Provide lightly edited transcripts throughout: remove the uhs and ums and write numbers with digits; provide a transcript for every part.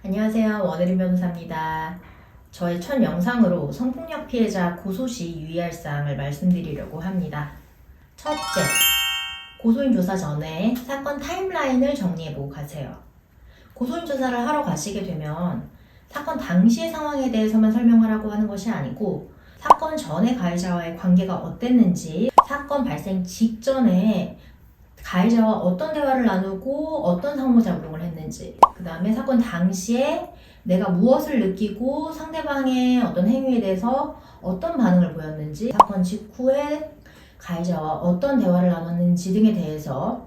안녕하세요. 원혜림 변호사입니다. 저의 첫 영상으로 성폭력 피해자 고소 시 유의할 사항을 말씀드리려고 합니다. 첫째, 고소인 조사 전에 사건 타임라인을 정리해보고 가세요. 고소인 조사를 하러 가시게 되면 사건 당시의 상황에 대해서만 설명하라고 하는 것이 아니고 사건 전에 가해자와의 관계가 어땠는지, 사건 발생 직전에 가해자와 어떤 대화를 나누고 어떤 상호작용을 했는지, 그 다음에 사건 당시에 내가 무엇을 느끼고 상대방의 어떤 행위에 대해서 어떤 반응을 보였는지, 사건 직후에 가해자와 어떤 대화를 나눴는지 등에 대해서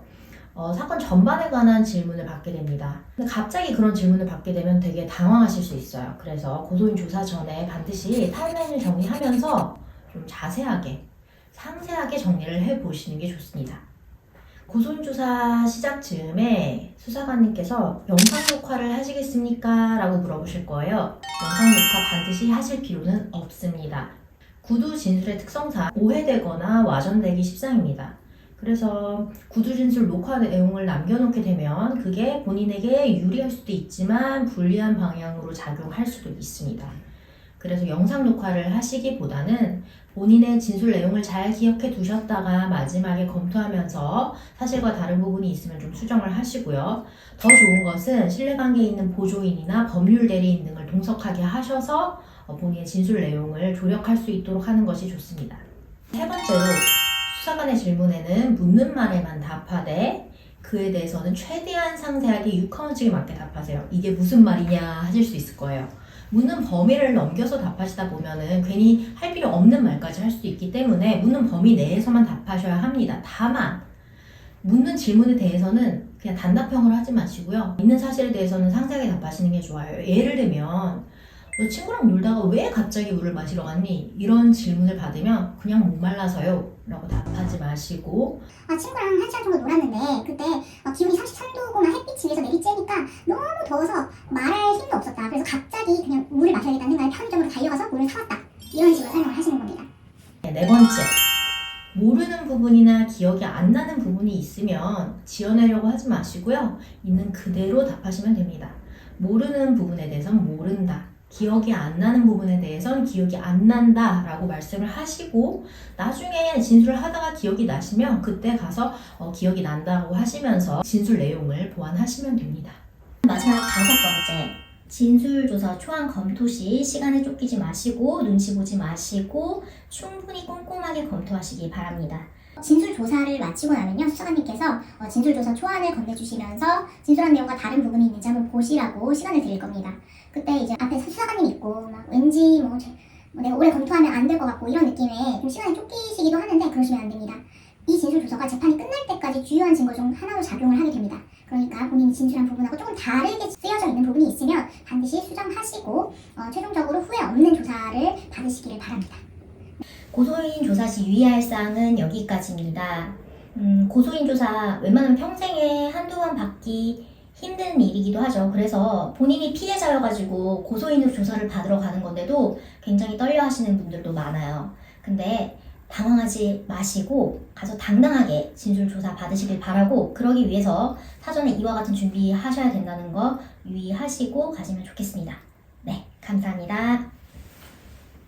사건 전반에 관한 질문을 받게 됩니다. 근데 갑자기 그런 질문을 받게 되면 되게 당황하실 수 있어요. 그래서 고소인 조사 전에 반드시 타임라인을 정리하면서 좀 자세하게, 상세하게 정리를 해보시는 게 좋습니다. 고소인 조사 시작 즈음에 수사관님께서 영상 녹화를 하시겠습니까? 라고 물어보실 거예요. 영상 녹화 반드시 하실 필요는 없습니다. 구두 진술의 특성상 오해되거나 와전되기 십상입니다. 그래서 구두 진술 녹화 내용을 남겨놓게 되면 그게 본인에게 유리할 수도 있지만 불리한 방향으로 작용할 수도 있습니다. 그래서 영상 녹화를 하시기보다는 본인의 진술 내용을 잘 기억해 두셨다가 마지막에 검토하면서 사실과 다른 부분이 있으면 좀 수정을 하시고요. 더 좋은 것은 신뢰관계에 있는 보조인이나 법률 대리인 등을 동석하게 하셔서 본인의 진술 내용을 조력할 수 있도록 하는 것이 좋습니다. 세 번째로, 수사관의 질문에는 묻는 말에만 답하되 그에 대해서는 최대한 상세하게 육하원칙에 맞게 답하세요. 이게 무슨 말이냐 하실 수 있을 거예요. 묻는 범위를 넘겨서 답하시다 보면은 괜히 할 필요 없는 말까지 할 수도 있기 때문에 묻는 범위 내에서만 답하셔야 합니다. 다만 묻는 질문에 대해서는 그냥 단답형으로 하지 마시고요. 있는 사실에 대해서는 상세하게 답하시는 게 좋아요. 예를 들면 너 친구랑 놀다가 왜 갑자기 물을 마시러 갔니? 이런 질문을 받으면 그냥 목말라서요 라고 답하지 마시고, 친구랑 1시간 정도 놀았는데 그때 기온이 33도고만 햇빛이 위에서 내리쬐니까 너무 더워서 말할 힘도 없었다. 그래서 갑자기 그냥 물을 마셔야겠다는 생각에 편의점으로 달려가서 물을 사왔다. 이런 식으로 설명을 하시는 겁니다. 네 번째, 모르는 부분이나 기억이 안 나는 부분이 있으면 지어내려고 하지 마시고요. 있는 그대로 답하시면 됩니다. 모르는 부분에 대해서는 모른다, 기억이 안 나는 부분에 대해서는 기억이 안 난다 라고 말씀을 하시고, 나중에 진술을 하다가 기억이 나시면 그때 가서 기억이 난다고 하시면서 진술 내용을 보완하시면 됩니다. 마지막 5번째, 진술조사 초안 검토 시 시간에 쫓기지 마시고 눈치 보지 마시고 충분히 꼼꼼하게 검토하시기 바랍니다. 진술 조사를 마치고 나면요, 수사관님께서 진술 조사 초안을 건네주시면서 진술한 내용과 다른 부분이 있는지 한번 보시라고 시간을 드릴 겁니다. 그때 이제 앞에 수사관님 있고 막 왠지 내가 오래 검토하면 안 될 것 같고 이런 느낌에 좀 시간이 쫓기시기도 하는데 그러시면 안 됩니다. 이 진술 조사가 재판이 끝날 때까지 주요한 증거 중 하나로 작용을 하게 됩니다. 그러니까 본인이 진술한 부분하고 조금 다르게 쓰여져 있는 부분이 있으면 반드시 수정하시고 최종적으로 후회 없는 조사를 받으시기를 바랍니다. 고소인 조사 시 유의할 사항은 여기까지입니다. 고소인 조사 웬만하면 평생에 한두 번 받기 힘든 일이기도 하죠. 그래서 본인이 피해자여가지고 고소인으로 조사를 받으러 가는 건데도 굉장히 떨려 하시는 분들도 많아요. 근데 당황하지 마시고 가서 당당하게 진술 조사 받으시길 바라고, 그러기 위해서 사전에 이와 같은 준비하셔야 된다는 거 유의하시고 가시면 좋겠습니다. 네, 감사합니다.